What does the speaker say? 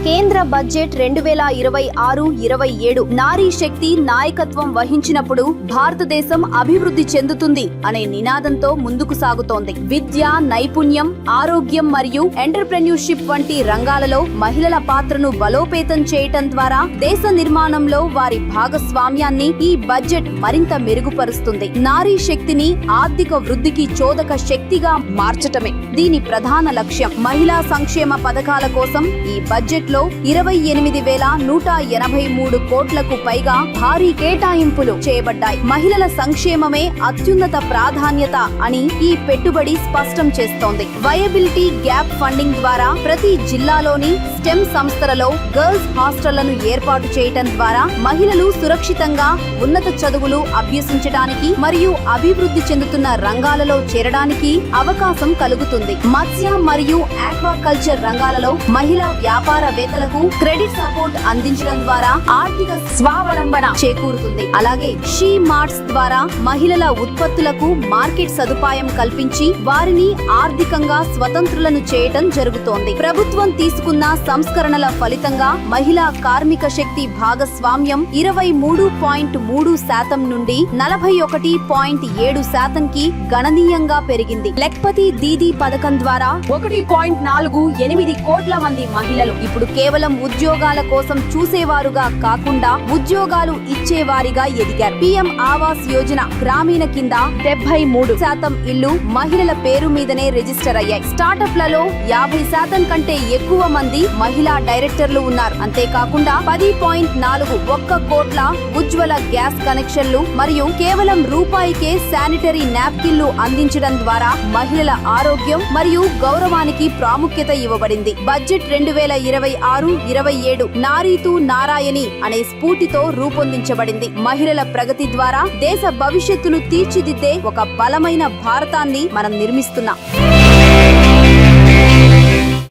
కేంద్ర బడ్జెట్ 2026-27 నారీ శక్తి నాయకత్వం వహించినప్పుడు భారతదేశం అభివృద్ధి చెందుతుంది అనే నినాదంతో ముందుకు సాగుతోంది. విద్య, నైపుణ్యం, ఆరోగ్యం మరియు ఎంటర్‌ప్రెన్యూర్‌షిప్ వంటి రంగాలలో మహిళల పాత్రను బలోపేతం చేయటం ద్వారా దేశ నిర్మాణంలో వారి భాగస్వామ్యాన్ని ఈ బడ్జెట్ మరింత మెరుగుపరుస్తుంది. నారీ శక్తిని ఆర్థిక వృద్ధికి చోదక శక్తిగా మార్చటమే దీని ప్రధాన లక్ష్యం. మహిళా సంక్షేమ పథకాల కోసం ఈ బడ్జెట్ లో 28,183 కోట్లకు పైగా భారీ కేటాయింపులు చేయబడ్డాయి. మహిళల సంక్షేమమే అత్యున్నత ప్రాధాన్యత అని ఈ పెట్టుబడి స్పష్టం చేస్తోంది. వయబిలిటీ గ్యాప్ ఫండింగ్ ద్వారా ప్రతి జిల్లాలోని స్టెమ్ సంస్థలలో గర్ల్స్ హాస్టళ్లను ఏర్పాటు చేయటం ద్వారా మహిళలు సురక్షితంగా ఉన్నత చదువులు అభ్యసించడానికి మరియు అభివృద్ధి చెందుతున్న రంగాలలో చేరడానికి అవకాశం కలుగుతుంది. మత్స్య మరియు ఆక్వాకల్చర్ రంగాలలో మహిళా వ్యాపారవేత్తలకు క్రెడిట్ సపోర్ట్ అందించడం ద్వారా ఆర్థిక స్వావలంబన చేకూరుతుంది. అలాగే షీ మార్ట్స్ ద్వారా మహిళల ఉత్పత్తులకు మార్కెట్ సదుపాయం కల్పించి వారిని ఆర్థికంగా స్వతంత్రులను చేయటం జరుగుతోంది. ప్రభుత్వం తీసుకున్న సంస్కరణల ఫలితంగా మహిళా కార్మిక శక్తి భాగస్వామ్యం 23.3% నుండి 41.7%కి గణనీయంగా పెరిగింది. లఖ్పతి దీదీ పథకం ద్వారా 1.48 కోట్ల మంది మహిళలు ఇప్పుడు కేవలం ఉద్యోగాల కోసం చూసేవారుగా కాకుండా ఉద్యోగాలు ఇచ్చేవారిగా ఎదిగారు. పీఎం ఆవాస్ యోజన గ్రామీణ కింద 73% ఇళ్లు మహిళల పేరు మీదనే రిజిస్టర్ అయ్యాయి. స్టార్టప్లలో 50% కంటే ఎక్కువ మంది మహిళా డైరెక్టర్లు ఉన్నారు. అంతేకాకుండా 10.41 కోట్ల ఉజ్వల గ్యాస్ కనెక్షన్లు మరియు కేవలం రూపాయికే శానిటరీ నాప్కిన్లు అందించడం ద్వారా మహిళల ఆరోగ్యం మరియు గౌరవానికి ప్రాముఖ్యత ఇవ్వబడింది. బడ్జెట్ 2026-27 నారీతు నారాయణి అనే స్ఫూర్తితో రూపొందించబడింది. మహిళల ప్రగతి ద్వారా దేశ భవిష్యత్తును తీర్చిదిద్దే ఒక బలమైన భారతాన్ని మనం నిర్మిస్తున్నాం.